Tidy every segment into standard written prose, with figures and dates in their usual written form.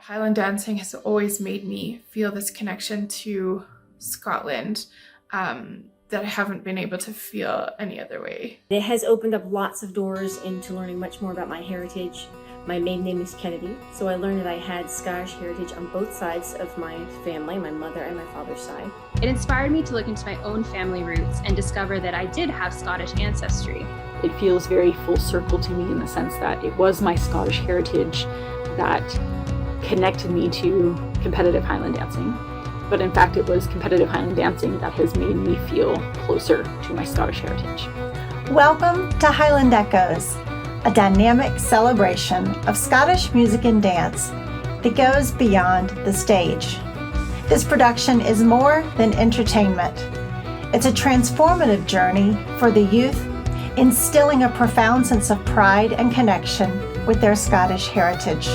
Highland dancing has always made me feel this connection to Scotland that I haven't been able to feel any other way. It has opened up lots of doors into learning much more about my heritage. My maiden name is Kennedy, so I learned that I had Scottish heritage on both sides of my family, my mother and my father's side. It inspired me to look into my own family roots and discover that I did have Scottish ancestry. It feels very full circle to me in the sense that it was my Scottish heritage that connected me to competitive Highland dancing. But in fact, it was competitive Highland dancing that has made me feel closer to my Scottish heritage. Welcome to Highland Echoes, a dynamic celebration of Scottish music and dance that goes beyond the stage. This production is more than entertainment. It's a transformative journey for the youth, instilling a profound sense of pride and connection with their Scottish heritage.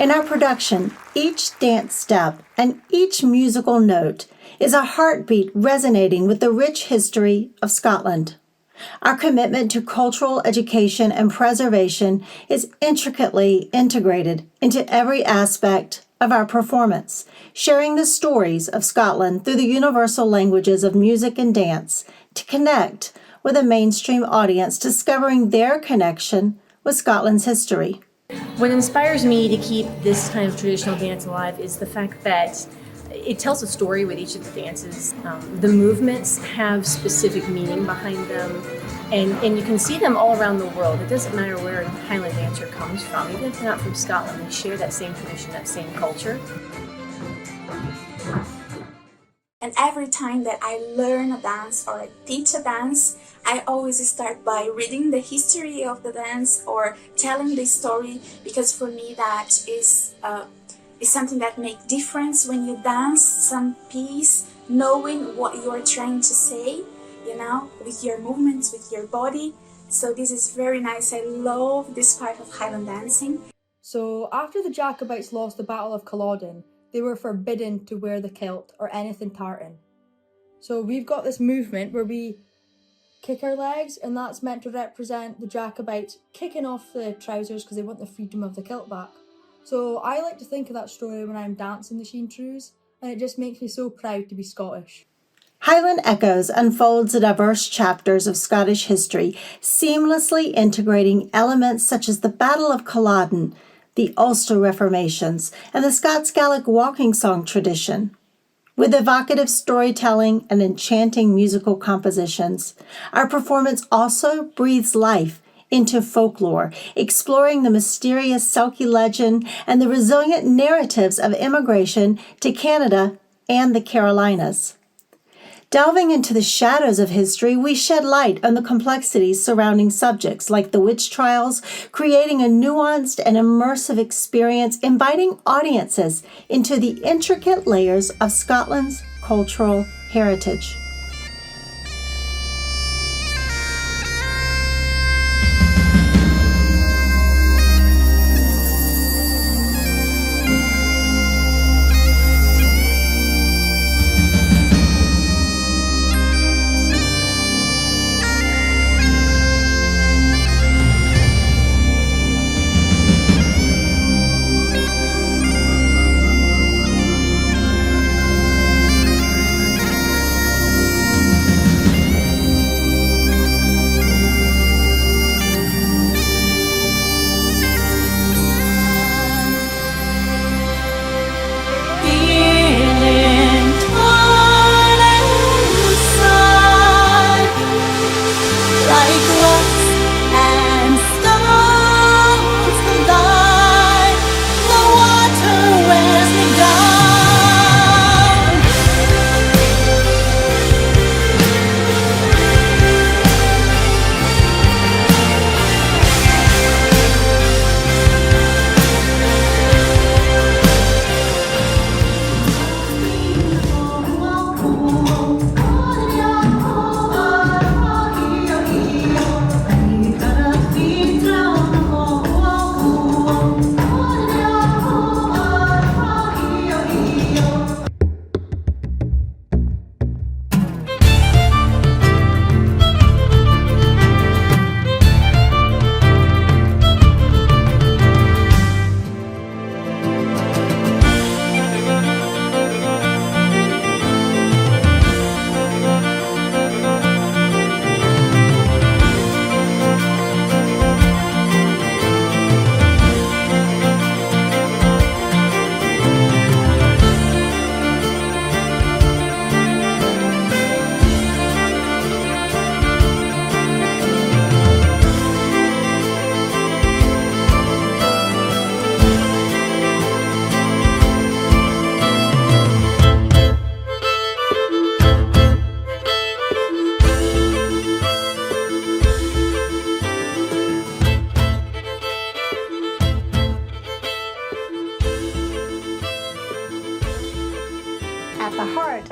In our production, each dance step and each musical note is a heartbeat resonating with the rich history of Scotland. Our commitment to cultural education and preservation is intricately integrated into every aspect of our performance, sharing the stories of Scotland through the universal languages of music and dance to connect with a mainstream audience discovering their connection with Scotland's history. What inspires me to keep this kind of traditional dance alive is the fact that it tells a story with each of the dances. The movements have specific meaning behind them, and you can see them all around the world. It doesn't matter where a Highland dancer comes from, even if they're not from Scotland, they share that same tradition, that same culture. And every time that I learn a dance or I teach a dance, I always start by reading the history of the dance or telling the story, because for me that is something that makes difference when you dance some piece, knowing what you are trying to say, with your movements, with your body. So this is very nice. I love this part of Highland dancing. So after the Jacobites lost the Battle of Culloden, they were forbidden to wear the kilt or anything tartan. So we've got this movement where we kick our legs, and that's meant to represent the Jacobites kicking off the trousers because they want the freedom of the kilt back. So I like to think of that story when I'm dancing the Sheen Trews, and it just makes me so proud to be Scottish. Highland Echoes unfolds the diverse chapters of Scottish history, seamlessly integrating elements such as the Battle of Culloden, the Ulster Reformations, and the Scots Gaelic walking song tradition. With evocative storytelling and enchanting musical compositions, our performance also breathes life into folklore, exploring the mysterious Selkie legend and the resilient narratives of immigration to Canada and the Carolinas. Delving into the shadows of history, we shed light on the complexities surrounding subjects like the witch trials, creating a nuanced and immersive experience, inviting audiences into the intricate layers of Scotland's cultural heritage.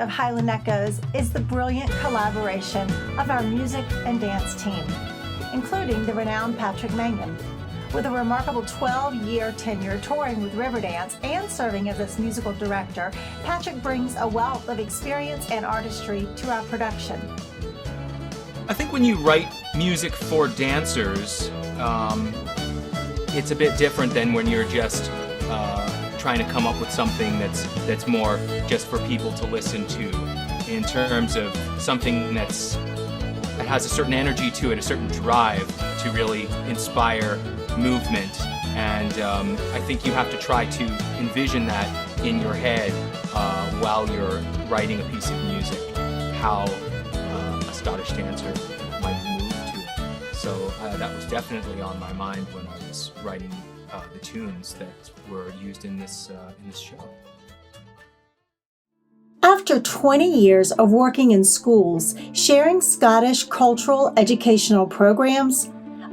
Of Highland Echoes is the brilliant collaboration of our music and dance team, including the renowned Patrick Mangan. With a remarkable 12-year tenure touring with Riverdance and serving as its musical director, Patrick brings a wealth of experience and artistry to our production. I think when you write music for dancers, it's a bit different than when you're just trying to come up with something that's more just for people to listen to, in terms of something that has a certain energy to it, a certain drive to really inspire movement. And I think you have to try to envision that in your head while you're writing a piece of music, how a Scottish dancer might move to it. So that was definitely on my mind when I was writing the tunes that were used in this show. After 20 years of working in schools, sharing Scottish cultural educational programs,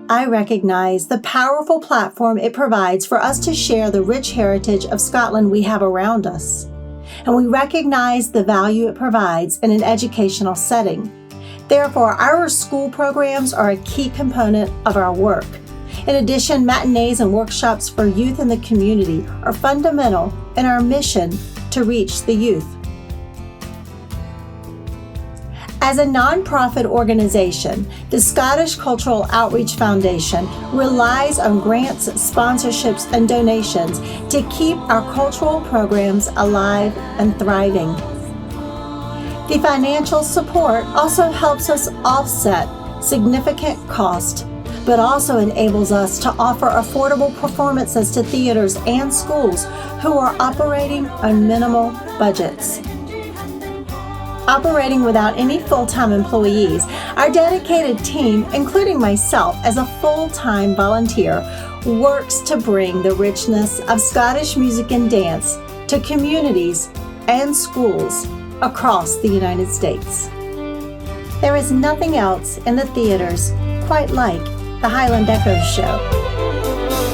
I recognize the powerful platform it provides for us to share the rich heritage of Scotland we have around us. And we recognize the value it provides in an educational setting. Therefore, our school programs are a key component of our work. In addition, matinees and workshops for youth in the community are fundamental in our mission to reach the youth. As a nonprofit organization, the Scottish Cultural Outreach Foundation relies on grants, sponsorships, and donations to keep our cultural programs alive and thriving. The financial support also helps us offset significant cost, but also enables us to offer affordable performances to theaters and schools who are operating on minimal budgets. Operating without any full-time employees, our dedicated team, including myself as a full-time volunteer, works to bring the richness of Scottish music and dance to communities and schools across the United States. There is nothing else in the theaters quite like the Highland Echoes show.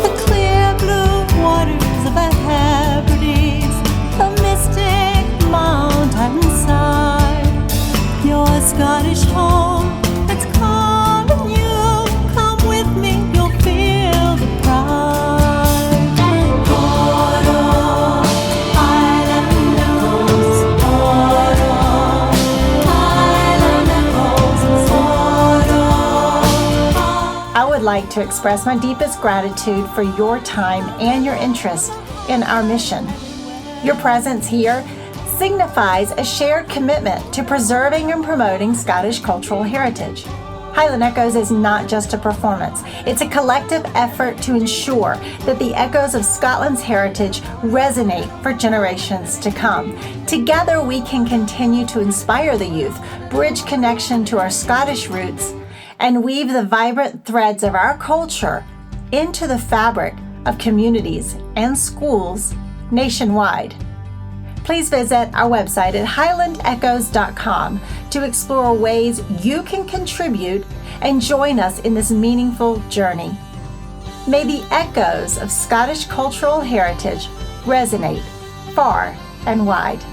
The clear blue waters of the Hebrides, the mystic mountainside, your Scottish home, it's calling you. Come with me, you'll feel the pride. Oro, Highland Echoes, Oro, Highland Echoes, Oro. I would like to express my deepest gratitude for your time and your interest in our mission. Your presence here signifies a shared commitment to preserving and promoting Scottish cultural heritage. Highland Echoes is not just a performance, it's a collective effort to ensure that the echoes of Scotland's heritage resonate for generations to come. Together we can continue to inspire the youth, bridge connection to our Scottish roots, and weave the vibrant threads of our culture into the fabric of communities and schools nationwide. Please visit our website at highlandechoes.com to explore ways you can contribute and join us in this meaningful journey. May the echoes of Scottish cultural heritage resonate far and wide.